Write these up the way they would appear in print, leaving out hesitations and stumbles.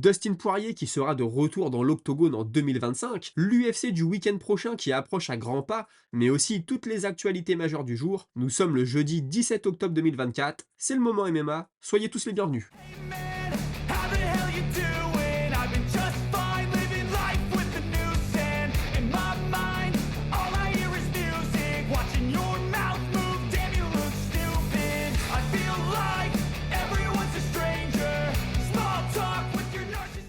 Dustin Poirier qui sera de retour dans l'octogone en 2025, l'UFC du week-end prochain qui approche à grands pas, mais aussi toutes les actualités majeures du jour. Nous sommes le jeudi 17 octobre 2024, c'est le moment MMA, soyez tous les bienvenus. Man, how the hell you doing? I've been just fine living life with the noose and in my mind, all I hear is music. Watching your mouth move, damn you look stupid. I feel like everyone's a stranger. Small talk with your narcissist.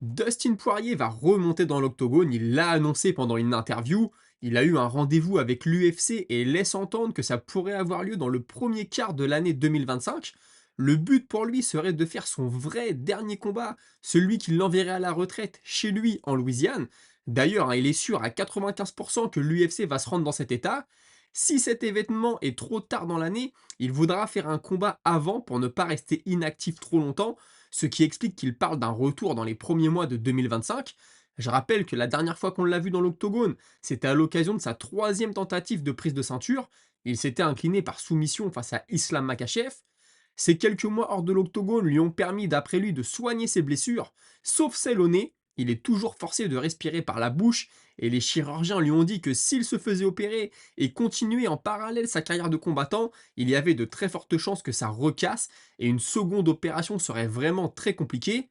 Dustin Poirier va remonter dans l'octogone, il l'a annoncé pendant une interview. Il a eu un rendez-vous avec l'UFC et laisse entendre que ça pourrait avoir lieu dans le premier quart de l'année 2025. Le but pour lui serait de faire son vrai dernier combat, celui qui l'enverrait à la retraite chez lui en Louisiane. D'ailleurs, il est sûr à 95% que l'UFC va se rendre dans cet état. Si cet événement est trop tard dans l'année, il voudra faire un combat avant pour ne pas rester inactif trop longtemps, ce qui explique qu'il parle d'un retour dans les premiers mois de 2025. Je rappelle que la dernière fois qu'on l'a vu dans l'octogone, c'était à l'occasion de sa troisième tentative de prise de ceinture. Il s'était incliné par soumission face à Islam Makhachev. Ces quelques mois hors de l'octogone lui ont permis, d'après lui, de soigner ses blessures, sauf celle au nez. Il est toujours forcé de respirer par la bouche et les chirurgiens lui ont dit que s'il se faisait opérer et continuer en parallèle sa carrière de combattant, il y avait de très fortes chances que ça recasse et une seconde opération serait vraiment très compliquée.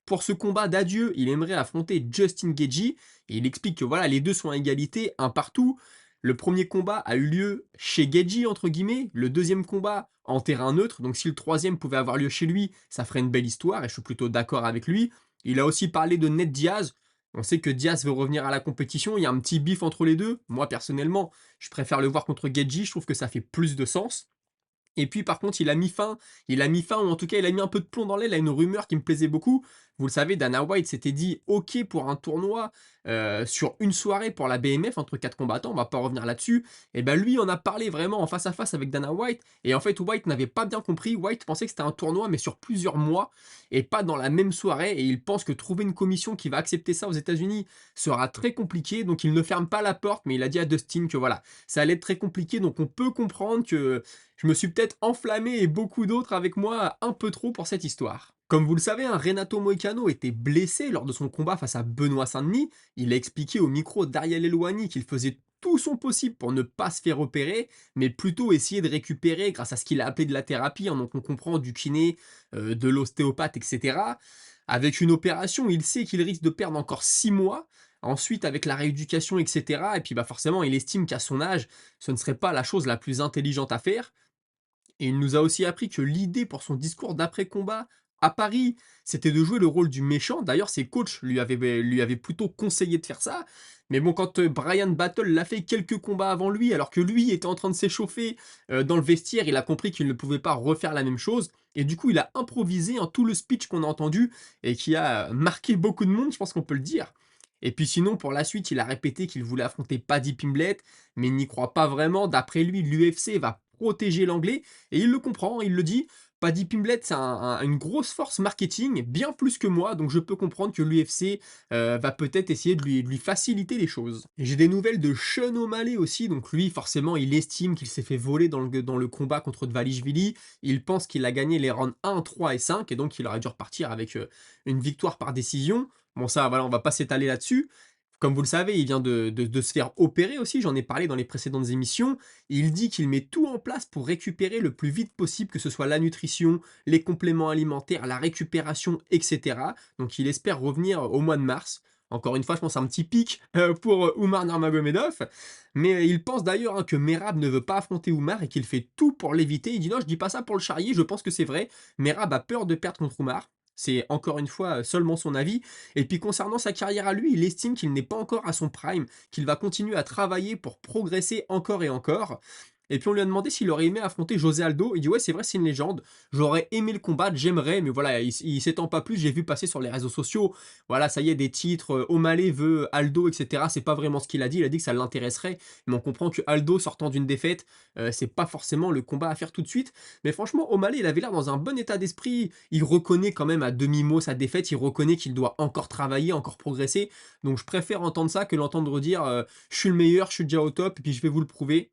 Pour ce combat d'adieu, il aimerait affronter Justin Gaethje et il explique que voilà, les deux sont à égalité, un partout. Le premier combat a eu lieu chez Gaethje entre guillemets, le deuxième combat en terrain neutre, donc si le troisième pouvait avoir lieu chez lui, ça ferait une belle histoire et je suis plutôt d'accord avec lui. Il a aussi parlé de Ned Diaz. On sait que Diaz veut revenir à la compétition, il y a un petit bif entre les deux. Moi personnellement, je préfère le voir contre Gaethje, je trouve que ça fait plus de sens. Et puis par contre, il a mis fin, ou en tout cas il a mis un peu de plomb dans l'aile à une rumeur qui me plaisait beaucoup. Vous le savez, Dana White s'était dit OK pour un tournoi sur une soirée pour la BMF entre quatre combattants, on va pas revenir là-dessus. Et ben lui en a parlé vraiment en face à face avec Dana White. Et en fait, White n'avait pas bien compris. White pensait que c'était un tournoi, mais sur plusieurs mois et pas dans la même soirée. Et il pense que trouver une commission qui va accepter ça aux États-Unis sera très compliqué. Donc il ne ferme pas la porte, mais il a dit à Dustin que voilà, ça allait être très compliqué. Donc on peut comprendre que je me suis peut-être enflammé et beaucoup d'autres avec moi un peu trop pour cette histoire. Comme vous le savez, Renato Moicano était blessé lors de son combat face à Benoît Saint-Denis. Il a expliqué au micro d'Ariel Helwani qu'il faisait tout son possible pour ne pas se faire opérer, mais plutôt essayer de récupérer grâce à ce qu'il a appelé de la thérapie, hein, donc on comprend du kiné, de l'ostéopathe, etc. Avec une opération, il sait qu'il risque de perdre encore 6 mois. Ensuite, avec la rééducation, etc. Et puis bah forcément, il estime qu'à son âge, ce ne serait pas la chose la plus intelligente à faire. Et il nous a aussi appris que l'idée pour son discours d'après-combat à Paris, c'était de jouer le rôle du méchant. D'ailleurs, ses coachs lui avaient plutôt conseillé de faire ça. Mais bon, quand Brian Battle l'a fait quelques combats avant lui, alors que lui était en train de s'échauffer dans le vestiaire, il a compris qu'il ne pouvait pas refaire la même chose. Et du coup, il a improvisé en tout le speech qu'on a entendu et qui a marqué beaucoup de monde, je pense qu'on peut le dire. Et puis sinon, pour la suite, il a répété qu'il voulait affronter Paddy Pimblett, mais il n'y croit pas vraiment. D'après lui, l'UFC va protéger l'anglais, et il le comprend, il le dit. Paddy Pimblett, c'est une grosse force marketing, bien plus que moi, donc je peux comprendre que l'UFC va peut-être essayer de lui faciliter les choses. Et j'ai des nouvelles de Sean O'Malley aussi, donc lui, forcément, il estime qu'il s'est fait voler dans le combat contre Dvalishvili. Il pense qu'il a gagné les rounds 1, 3 et 5, et donc il aurait dû repartir avec une victoire par décision. Bon ça, voilà, on va pas s'étaler là-dessus. Comme vous le savez, il vient de se faire opérer aussi, j'en ai parlé dans les précédentes émissions. Il dit qu'il met tout en place pour récupérer le plus vite possible, que ce soit la nutrition, les compléments alimentaires, la récupération, etc. Donc il espère revenir au mois de mars. Encore une fois, je pense un petit pic pour Oumar Nurmagomedov. Mais il pense d'ailleurs que Merab ne veut pas affronter Oumar et qu'il fait tout pour l'éviter. Il dit non, je dis pas ça pour le charrier, je pense que c'est vrai. Merab a peur de perdre contre Oumar. C'est encore une fois seulement son avis. Et puis concernant sa carrière à lui, il estime qu'il n'est pas encore à son prime, qu'il va continuer à travailler pour progresser encore et encore. Et puis on lui a demandé s'il aurait aimé affronter José Aldo. Il dit ouais, c'est vrai, c'est une légende. J'aurais aimé le combattre, j'aimerais, mais voilà, il s'étend pas plus. J'ai vu passer sur les réseaux sociaux. Voilà, ça y est, des titres. O'Malley veut Aldo, etc. C'est pas vraiment ce qu'il a dit. Il a dit que ça l'intéresserait, mais on comprend que Aldo sortant d'une défaite, c'est pas forcément le combat à faire tout de suite. Mais franchement, O'Malley, il avait l'air dans un bon état d'esprit. Il reconnaît quand même à demi-mot sa défaite. Il reconnaît qu'il doit encore travailler, encore progresser. Donc je préfère entendre ça que l'entendre dire je suis le meilleur, je suis déjà au top, et puis je vais vous le prouver.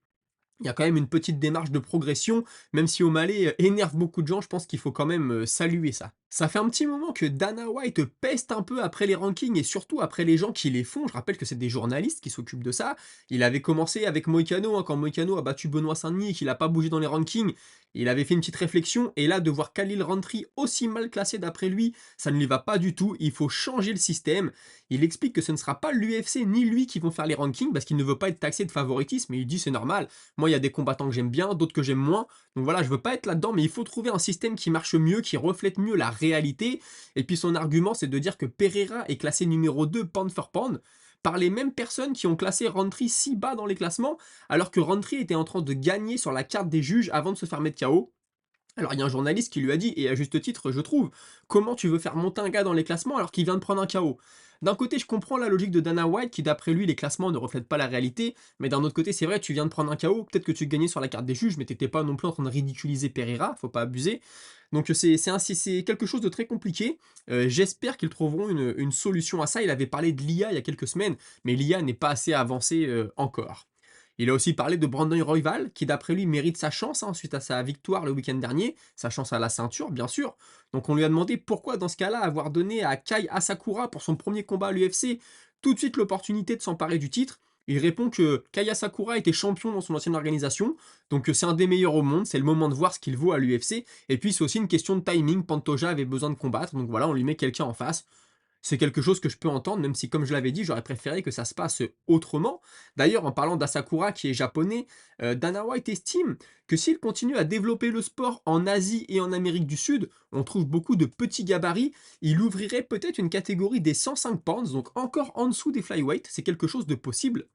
il y a quand même une petite démarche de progression, même si O'Malley énerve beaucoup de gens, je pense qu'il faut quand même saluer ça. Ça fait un petit moment que Dana White peste un peu après les rankings et surtout après les gens qui les font. Je rappelle que c'est des journalistes qui s'occupent de ça. Il avait commencé avec Moïcano, hein, quand Moïcano a battu Benoît Saint-Denis et qu'il n'a pas bougé dans les rankings. Il avait fait une petite réflexion et là de voir Khalil Rountree aussi mal classé d'après lui, ça ne lui va pas du tout. Il faut changer le système. Il explique que ce ne sera pas l'UFC ni lui qui vont faire les rankings parce qu'il ne veut pas être taxé de favoritisme et il dit c'est normal. Moi, il y a des combattants que j'aime bien, d'autres que j'aime moins. Donc voilà, je veux pas être là-dedans, mais il faut trouver un système qui marche mieux, qui reflète mieux la réalité. Et puis son argument, c'est de dire que Pereira est classé numéro 2 pound for pound par les mêmes personnes qui ont classé Rountree si bas dans les classements, alors que Rountree était en train de gagner sur la carte des juges avant de se faire mettre KO. Alors il y a un journaliste qui lui a dit, et à juste titre je trouve, comment tu veux faire monter un gars dans les classements alors qu'il vient de prendre un KO? D'un côté je comprends la logique de Dana White qui d'après lui les classements ne reflètent pas la réalité, mais d'un autre côté c'est vrai tu viens de prendre un KO, peut-être que tu gagnais sur la carte des juges mais t'étais pas non plus en train de ridiculiser Pereira, faut pas abuser. Donc c'est quelque chose de très compliqué. J'espère qu'ils trouveront une solution à ça. Il avait parlé de l'IA il y a quelques semaines, mais l'IA n'est pas assez avancée encore. Il a aussi parlé de Brandon Royval, qui d'après lui mérite sa chance, hein, suite à sa victoire le week-end dernier, sa chance à la ceinture bien sûr. Donc on lui a demandé pourquoi dans ce cas-là avoir donné à Kai Asakura pour son premier combat à l'UFC tout de suite l'opportunité de s'emparer du titre. Il répond que Kai Asakura était champion dans son ancienne organisation, donc c'est un des meilleurs au monde, c'est le moment de voir ce qu'il vaut à l'UFC, et puis c'est aussi une question de timing, Pantoja avait besoin de combattre, donc voilà, on lui met quelqu'un en face. C'est quelque chose que je peux entendre, même si, comme je l'avais dit, j'aurais préféré que ça se passe autrement. D'ailleurs, en parlant d'Asakura, qui est japonais, Dana White estime que s'il continue à développer le sport en Asie et en Amérique du Sud, on trouve beaucoup de petits gabarits, il ouvrirait peut-être une catégorie des 105 pounds, donc encore en dessous des flyweight, c'est quelque chose de possible.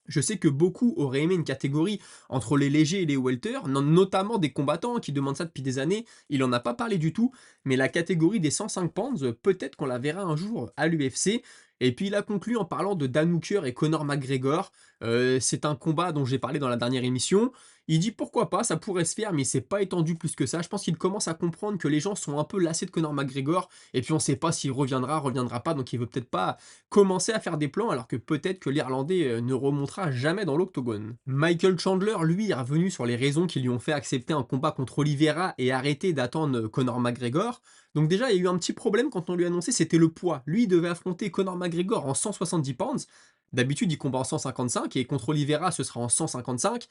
Je sais que beaucoup auraient aimé une catégorie entre les légers et les welter, notamment des combattants qui demandent ça depuis des années. Il en a pas parlé du tout, mais la catégorie des 105 pounds, peut-être qu'on la verra un jour à l'UFC. Et puis il a conclu en parlant de Dan Hooker et Conor McGregor. C'est un combat dont j'ai parlé dans la dernière émission. Il dit pourquoi pas, ça pourrait se faire, mais c'est pas étendu plus que ça. Je pense qu'il commence à comprendre que les gens sont un peu lassés de Conor McGregor, et puis on sait pas s'il reviendra, reviendra pas, donc il veut peut-être pas commencer à faire des plans alors que peut-être que l'Irlandais ne remontera jamais dans l'octogone. Michael Chandler, lui, est revenu sur les raisons qui lui ont fait accepter un combat contre Oliveira et arrêter d'attendre Conor McGregor. Donc déjà, il y a eu un petit problème quand on lui a annoncé, c'était le poids. Lui, il devait affronter Conor McGregor en 170 pounds. D'habitude, il combat en 155 et contre Oliveira, ce sera en 155.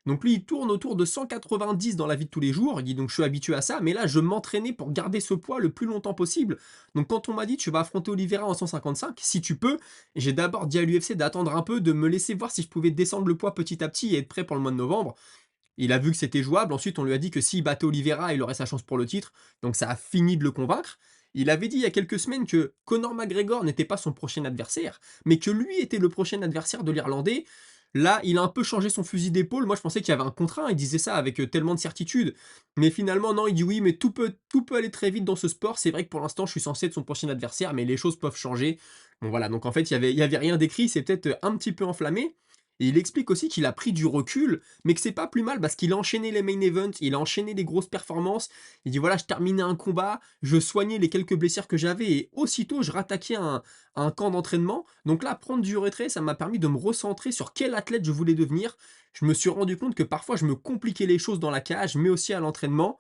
Donc lui, il tourne autour de 190 dans la vie de tous les jours. Il dit donc je suis habitué à ça, mais là je m'entraînais pour garder ce poids le plus longtemps possible. Donc quand on m'a dit tu vas affronter Oliveira en 155, si tu peux, j'ai d'abord dit à l'UFC d'attendre un peu, de me laisser voir si je pouvais descendre le poids petit à petit et être prêt pour le mois de novembre. Il a vu que c'était jouable. Ensuite, on lui a dit que s'il battait Oliveira, il aurait sa chance pour le titre. Donc ça a fini de le convaincre. Il avait dit il y a quelques semaines que Conor McGregor n'était pas son prochain adversaire, mais que lui était le prochain adversaire de l'Irlandais. Là, il a un peu changé son fusil d'épaule. Moi, je pensais qu'il y avait un contrat. Il disait ça avec tellement de certitude. Mais finalement, non, il dit oui, mais tout peut aller très vite dans ce sport. C'est vrai que pour l'instant, je suis censé être son prochain adversaire, mais les choses peuvent changer. Bon, voilà. Donc, en fait, il y avait rien d'écrit. C'est peut-être un petit peu enflammé. Et il explique aussi qu'il a pris du recul, mais que c'est pas plus mal parce qu'il a enchaîné les main events, il a enchaîné les grosses performances. Il dit voilà, je terminais un combat, je soignais les quelques blessures que j'avais et aussitôt je rattaquais un camp d'entraînement. Donc là, prendre du retrait, ça m'a permis de me recentrer sur quel athlète je voulais devenir. Je me suis rendu compte que parfois je me compliquais les choses dans la cage, mais aussi à l'entraînement.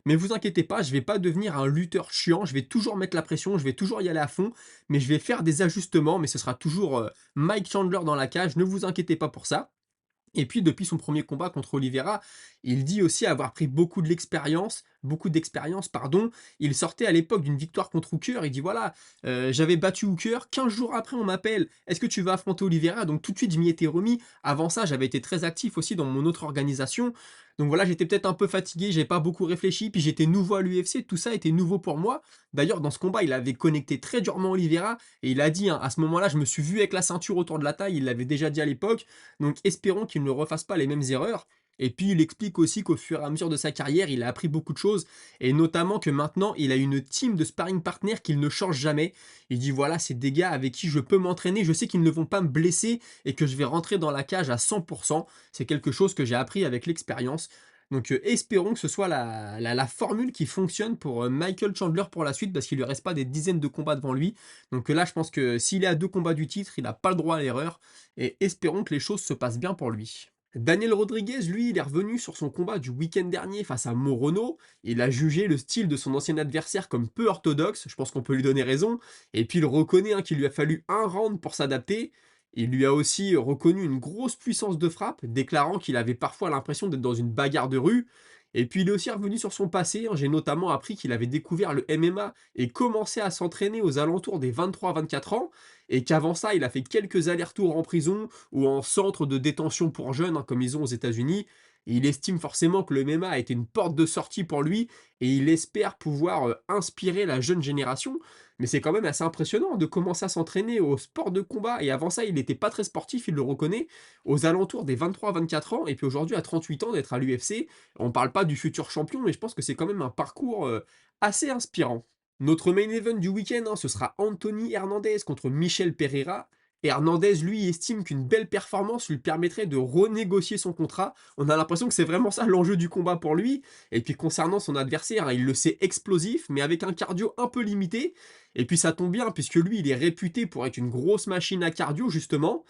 Mais vous inquiétez pas, je vais pas devenir un lutteur chiant, je vais toujours mettre la pression, je vais toujours y aller à fond, mais je vais faire des ajustements, mais ce sera toujours Mike Chandler dans la cage, ne vous inquiétez pas pour ça. Et puis depuis son premier combat contre Oliveira, il dit aussi avoir pris beaucoup d'expérience, pardon. Il sortait à l'époque d'une victoire contre Hooker, il dit voilà, j'avais battu Hooker, 15 jours après on m'appelle, est-ce que tu vas affronter Oliveira? Donc tout de suite je m'y étais remis. Avant ça, j'avais été très actif aussi dans mon autre organisation. Donc voilà, j'étais peut-être un peu fatigué, j'ai pas beaucoup réfléchi, puis j'étais nouveau à l'UFC, tout ça était nouveau pour moi. D'ailleurs, dans ce combat, il avait connecté très durement Oliveira, et il a dit, hein, à ce moment-là, je me suis vu avec la ceinture autour de la taille, il l'avait déjà dit à l'époque, donc espérons qu'il ne refasse pas les mêmes erreurs. Et puis il explique aussi qu'au fur et à mesure de sa carrière, il a appris beaucoup de choses, et notamment que maintenant, il a une team de sparring partners qu'il ne change jamais. Il dit voilà, c'est des gars avec qui je peux m'entraîner, je sais qu'ils ne vont pas me blesser, et que je vais rentrer dans la cage à 100%. C'est quelque chose que j'ai appris avec l'expérience. Donc espérons que ce soit la formule qui fonctionne pour Michael Chandler pour la suite, parce qu'il lui reste pas des dizaines de combats devant lui. Donc là, je pense que s'il est à 2 combats du titre, il n'a pas le droit à l'erreur, et espérons que les choses se passent bien pour lui. Daniel Rodriguez, lui, il est revenu sur son combat du week-end dernier face à Morono. Il a jugé le style de son ancien adversaire comme peu orthodoxe, je pense qu'on peut lui donner raison, et puis il reconnaît hein, qu'il lui a fallu un round pour s'adapter. Il lui a aussi reconnu une grosse puissance de frappe, déclarant qu'il avait parfois l'impression d'être dans une bagarre de rue. Et puis il est aussi revenu sur son passé, hein. J'ai notamment appris qu'il avait découvert le MMA et commencé à s'entraîner aux alentours des 23-24 ans, et qu'avant ça, il a fait quelques allers-retours en prison ou en centre de détention pour jeunes, hein, comme ils ont aux États-Unis. Et il estime forcément que le MMA a été une porte de sortie pour lui et il espère pouvoir inspirer la jeune génération. Mais c'est quand même assez impressionnant de commencer à s'entraîner au sport de combat. Et avant ça, il n'était pas très sportif, il le reconnaît, aux alentours des 23-24 ans. Et puis aujourd'hui, à 38 ans, d'être à l'UFC. On ne parle pas du futur champion, mais je pense que c'est quand même un parcours assez inspirant. Notre main event du week-end, hein, ce sera Anthony Hernandez contre Michel Pereira. Et Hernandez, lui, estime qu'une belle performance lui permettrait de renégocier son contrat. On a l'impression que c'est vraiment ça l'enjeu du combat pour lui. Et puis concernant son adversaire, hein, il le sait explosif, mais avec un cardio un peu limité. Et puis ça tombe bien, puisque lui, il est réputé pour être une grosse machine à cardio, justement.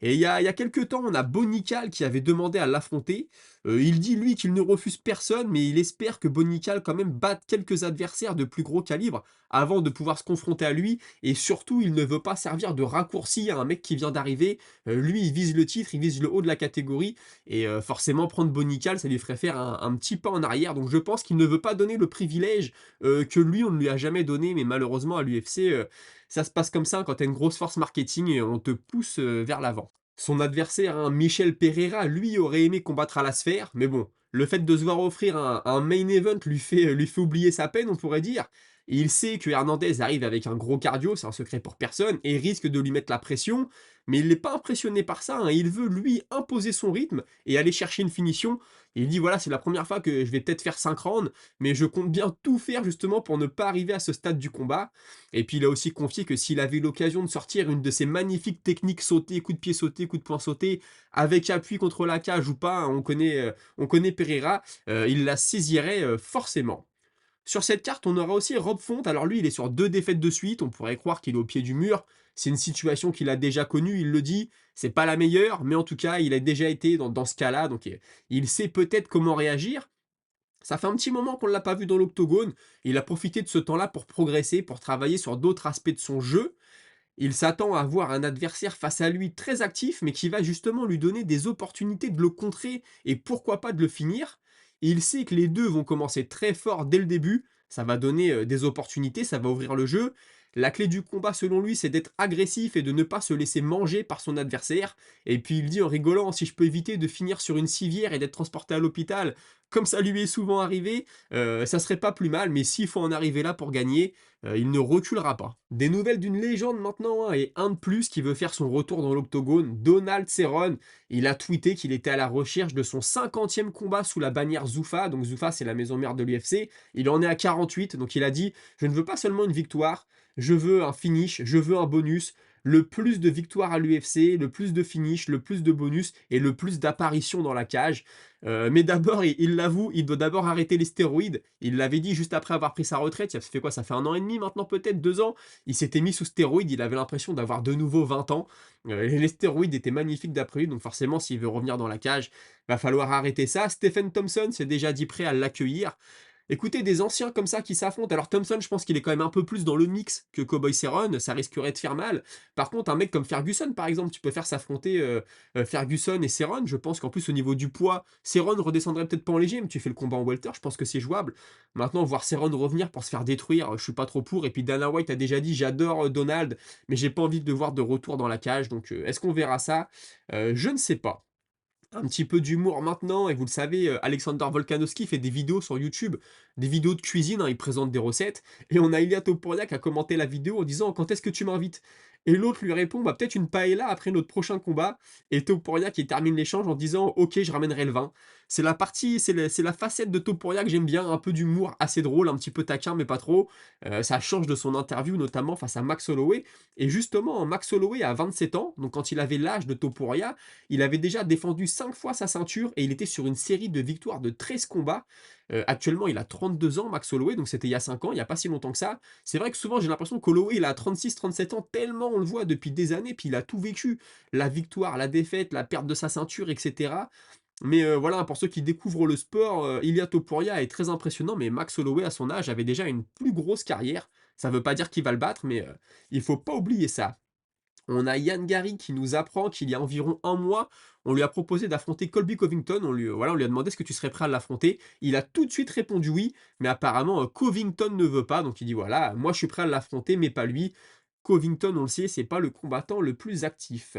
Et il y a quelques temps, on a Bonical qui avait demandé à l'affronter. Il dit, lui, qu'il ne refuse personne, mais il espère que Bonical quand même batte quelques adversaires de plus gros calibre avant de pouvoir se confronter à lui. Et surtout, il ne veut pas servir de raccourci à un mec qui vient d'arriver. Lui, il vise le titre, il vise le haut de la catégorie. Et forcément, prendre Bonical, ça lui ferait faire un petit pas en arrière. Donc je pense qu'il ne veut pas donner le privilège que lui, on ne lui a jamais donné. Mais malheureusement, à l'UFC, ça se passe comme ça quand tu as une grosse force marketing et on te pousse vers l'avant. Son adversaire, hein, Michel Pereira, lui aurait aimé combattre à la sphère, mais bon, le fait de se voir offrir un main event lui fait oublier sa peine, on pourrait dire. Et il sait que Hernandez arrive avec un gros cardio, c'est un secret pour personne, et risque de lui mettre la pression, mais il n'est pas impressionné par ça, hein. Il veut, lui, imposer son rythme et aller chercher une finition. Et il dit, voilà, c'est la première fois que je vais peut-être faire 5 rounds, mais je compte bien tout faire justement pour ne pas arriver à ce stade du combat. Et puis il a aussi confié que s'il avait eu l'occasion de sortir une de ses magnifiques techniques sauté, coup de pied sauté, coup de poing sauté, avec appui contre la cage ou pas, hein, on connaît Pereira, il la saisirait forcément. Sur cette carte, on aura aussi Rob Font. Alors lui, il est sur 2 défaites de suite. On pourrait croire qu'il est au pied du mur. C'est une situation qu'il a déjà connue, il le dit. C'est pas la meilleure, mais en tout cas, il a déjà été dans ce cas-là. Donc il sait peut-être comment réagir. Ça fait un petit moment qu'on ne l'a pas vu dans l'octogone. Il a profité de ce temps-là pour progresser, pour travailler sur d'autres aspects de son jeu. Il s'attend à avoir un adversaire face à lui très actif, mais qui va justement lui donner des opportunités de le contrer et pourquoi pas de le finir. Et il sait que les deux vont commencer très fort dès le début. Ça va donner des opportunités, ça va ouvrir le jeu. La clé du combat, selon lui, c'est d'être agressif et de ne pas se laisser manger par son adversaire. Et puis il dit en rigolant, si je peux éviter de finir sur une civière et d'être transporté à l'hôpital, comme ça lui est souvent arrivé, ça serait pas plus mal, mais s'il faut en arriver là pour gagner, il ne reculera pas. Des nouvelles d'une légende maintenant, hein, et un de plus qui veut faire son retour dans l'octogone, Donald Cerrone. Il a tweeté qu'il était à la recherche de son 50e combat sous la bannière Zuffa. Donc Zuffa, c'est la maison mère de l'UFC. Il en est à 48, donc il a dit « Je ne veux pas seulement une victoire, je veux un finish, je veux un bonus, le plus de victoires à l'UFC, le plus de finish, le plus de bonus et le plus d'apparitions dans la cage. Mais d'abord, il l'avoue, il doit d'abord arrêter les stéroïdes. Il l'avait dit juste après avoir pris sa retraite. Ça fait quoi? Ça fait 1 an et demi maintenant, peut-être 2 ans. Il s'était mis sous stéroïdes. Il avait l'impression d'avoir de nouveau 20 ans. Les stéroïdes étaient magnifiques d'après lui. Donc forcément, s'il veut revenir dans la cage, va falloir arrêter ça. Stephen Thompson s'est déjà dit prêt à l'accueillir. Écoutez, des anciens comme ça qui s'affrontent. Alors Thompson, je pense qu'il est quand même un peu plus dans le mix que Cowboy Cerrone, ça risquerait de faire mal. Par contre, un mec comme Ferguson, par exemple, tu peux faire s'affronter Ferguson et Cerrone. Je pense qu'en plus, au niveau du poids, Cerrone redescendrait peut-être pas en léger, mais tu fais le combat en welter, je pense que c'est jouable. Maintenant, voir Cerrone revenir pour se faire détruire, je suis pas trop pour. Et puis Dana White a déjà dit, j'adore Donald, mais j'ai pas envie de le voir de retour dans la cage. Donc, est-ce qu'on verra ça? Je ne sais pas. Un petit peu d'humour maintenant, et vous le savez, Alexander Volkanovski fait des vidéos sur YouTube, des vidéos de cuisine, hein, il présente des recettes, et on a Ilia Topuria qui a commenté la vidéo en disant «Quand est-ce que tu m'invites?» Et l'autre lui répond «Bah peut-être une paella après notre prochain combat», et Topuria qui termine l'échange en disant «OK, je ramènerai le vin». c'est la partie, c'est la facette de Topuria que j'aime bien, un peu d'humour assez drôle, un petit peu taquin, mais pas trop. Ça change de son interview, notamment face à Max Holloway. Et justement, Max Holloway a 27 ans, donc quand il avait l'âge de Topuria, il avait déjà défendu 5 fois sa ceinture et il était sur une série de victoires de 13 combats. Actuellement, il a 32 ans, Max Holloway, donc c'était il y a 5 ans, il y a pas si longtemps que ça. C'est vrai que souvent, j'ai l'impression qu'Holloway, il a 36-37 ans, tellement on le voit depuis des années, puis il a tout vécu. La victoire, la défaite, la perte de sa ceinture, etc. Mais voilà, pour ceux qui découvrent le sport, Ilia Topuria est très impressionnant, mais Max Holloway, à son âge, avait déjà une plus grosse carrière. Ça veut pas dire qu'il va le battre, mais il faut pas oublier ça. On a Ian Gary qui nous apprend qu'il y a environ un mois, on lui a proposé d'affronter Colby Covington. On lui a demandé: «Est-ce que tu serais prêt à l'affronter?» Il a tout de suite répondu oui, mais apparemment, Covington ne veut pas, donc il dit: «Voilà, moi je suis prêt à l'affronter, mais pas lui». Covington, on le sait, c'est pas le combattant le plus actif.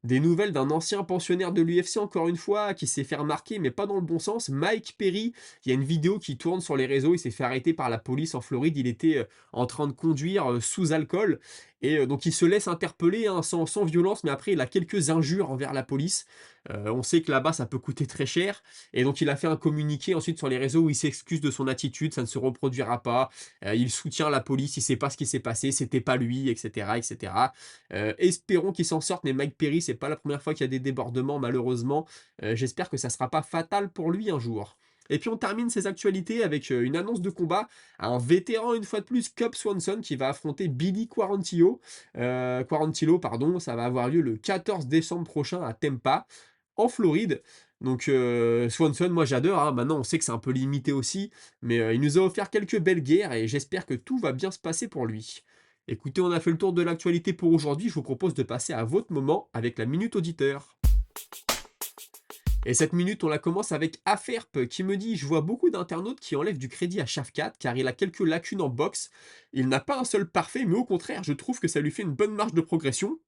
Des nouvelles d'un ancien pensionnaire de l'UFC, encore une fois, qui s'est fait remarquer, mais pas dans le bon sens. Mike Perry, il y a une vidéo qui tourne sur les réseaux, il s'est fait arrêter par la police en Floride, il était en train de conduire sous alcool, et donc il se laisse interpeller, hein, sans violence, mais après il a quelques injures envers la police. On sait que là-bas ça peut coûter très cher, et donc il a fait un communiqué ensuite sur les réseaux où il s'excuse de son attitude, ça ne se reproduira pas. Il soutient la police, il sait pas ce qui s'est passé, c'était pas lui, etc., etc. Espérons qu'il s'en sorte, mais Mike Perry, c'est pas la première fois qu'il y a des débordements, malheureusement. J'espère que ça sera pas fatal pour lui un jour. Et puis on termine ces actualités avec une annonce de combat à un vétéran, une fois de plus, Cub Swanson, qui va affronter Billy Quarantillo, pardon. Ça va avoir lieu le 14 décembre prochain à Tampa, en Floride. Donc Swanson, moi j'adore, hein. Maintenant on sait que c'est un peu limité aussi, mais il nous a offert quelques belles guerres et j'espère que tout va bien se passer pour lui. Écoutez, on a fait le tour de l'actualité pour aujourd'hui, je vous propose de passer à votre moment avec la minute auditeur. Et cette minute, on la commence avec Aferp qui me dit: «Je vois beaucoup d'internautes qui enlèvent du crédit à Shafkat car il a quelques lacunes en boxe. Il n'a pas un seul parfait, mais au contraire, je trouve que ça lui fait une bonne marge de progression.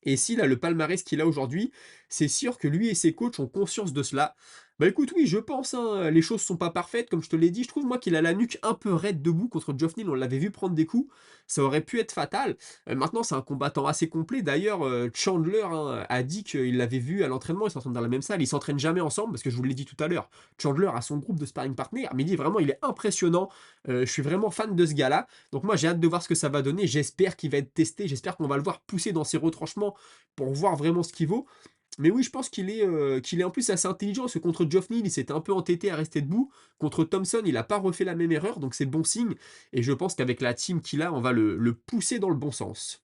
Et s'il a le palmarès qu'il a aujourd'hui, c'est sûr que lui et ses coachs ont conscience de cela». Bah écoute, oui, je pense, hein, les choses sont pas parfaites, comme je te l'ai dit. Je trouve, moi, qu'il a la nuque un peu raide debout contre Geoff Neal. On l'avait vu prendre des coups, ça aurait pu être fatal. Maintenant, c'est un combattant assez complet. D'ailleurs, Chandler, hein, a dit qu'il l'avait vu à l'entraînement, ils s'entraînent dans la même salle. Ils s'entraînent jamais ensemble, parce que je vous l'ai dit tout à l'heure, Chandler a son groupe de sparring partner, mais il dit vraiment, il est impressionnant. Je suis vraiment fan de ce gars-là. Donc moi, j'ai hâte de voir ce que ça va donner. J'espère qu'il va être testé, j'espère qu'on va le voir pousser dans ses retranchements pour voir vraiment ce qu'il vaut. Mais oui, je pense qu'il est en plus assez intelligent, parce que contre Geoff Neal, il s'était un peu entêté à rester debout. Contre Thompson, il n'a pas refait la même erreur, donc c'est bon signe. Et je pense qu'avec la team qu'il a, on va le pousser dans le bon sens.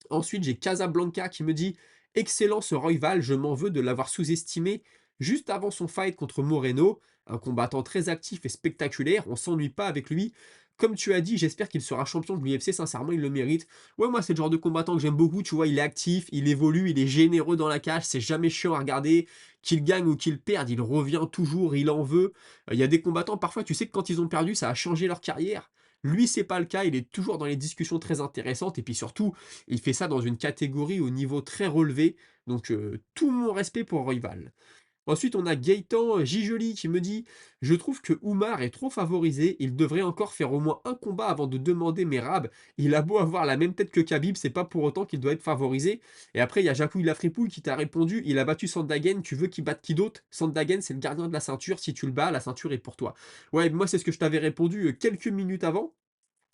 Ensuite, j'ai Casablanca qui me dit: «Excellent ce Royval, je m'en veux de l'avoir sous-estimé juste avant son fight contre Moreno. Un combattant très actif et spectaculaire, on s'ennuie pas avec lui. Comme tu as dit, j'espère qu'il sera champion de l'UFC, sincèrement, il le mérite». Ouais, moi, c'est le genre de combattant que j'aime beaucoup, tu vois, il est actif, il évolue, il est généreux dans la cage, c'est jamais chiant à regarder. Qu'il gagne ou qu'il perde, il revient toujours, il en veut. Il y a des combattants, parfois, tu sais que quand ils ont perdu, ça a changé leur carrière. Lui, c'est pas le cas, il est toujours dans les discussions très intéressantes, et puis surtout, il fait ça dans une catégorie au niveau très relevé, donc tout mon respect pour Royval. Ensuite, on a Gaëtan Gigeli qui me dit: «Je trouve que Oumar est trop favorisé, il devrait encore faire au moins un combat avant de demander Merab. Il a beau avoir la même tête que Khabib, c'est pas pour autant qu'il doit être favorisé». Et après, il y a Jacouille Lafripouille qui t'a répondu: «Il a battu Sandhagen, tu veux qu'il batte qui d'autre? Sandhagen, c'est le gardien de la ceinture, si tu le bats, la ceinture est pour toi». Ouais, moi, c'est ce que je t'avais répondu, quelques minutes avant.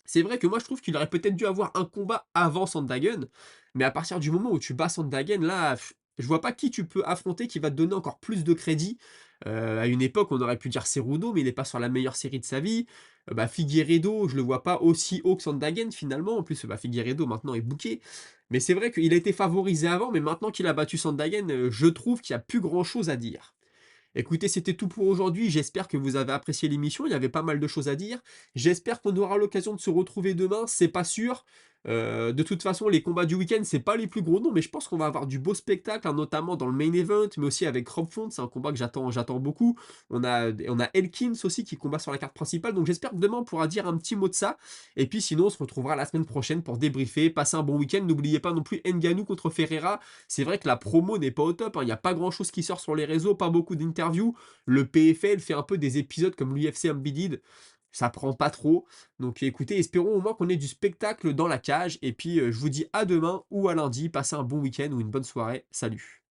C'est vrai que moi je trouve qu'il aurait peut-être dû avoir un combat avant Sandhagen, mais à partir du moment où tu bats Sandhagen, là, je vois pas qui tu peux affronter qui va te donner encore plus de crédit. À une époque, on aurait pu dire Cerudo, mais il est pas sur la meilleure série de sa vie. Bah, Figueiredo, je le vois pas aussi haut que Sandhagen finalement. En plus, bah, Figueiredo maintenant est booké. Mais c'est vrai qu'il a été favorisé avant, mais maintenant qu'il a battu Sandhagen, je trouve qu'il y a plus grand-chose à dire. Écoutez, c'était tout pour aujourd'hui. J'espère que vous avez apprécié l'émission. Il y avait pas mal de choses à dire. J'espère qu'on aura l'occasion de se retrouver demain. C'est pas sûr. De toute façon, les combats du week-end, c'est pas les plus gros noms, mais je pense qu'on va avoir du beau spectacle, hein, notamment dans le main event, mais aussi avec Rob Font. C'est un combat que j'attends beaucoup. On a Elkins aussi qui combat sur la carte principale. Donc j'espère que demain on pourra dire un petit mot de ça. Et puis sinon, on se retrouvera la semaine prochaine pour débriefer. Passez un bon week-end. N'oubliez pas non plus Ngannou contre Ferreira. C'est vrai que la promo n'est pas au top, hein. Il n'y a pas grand-chose qui sort sur les réseaux, pas beaucoup d'interviews. Le PFL fait un peu des épisodes comme l'UFC Unbeaten. Ça prend pas trop. Donc écoutez, espérons au moins qu'on ait du spectacle dans la cage. Et puis je vous dis à demain ou à lundi. Passez un bon week-end ou une bonne soirée. Salut.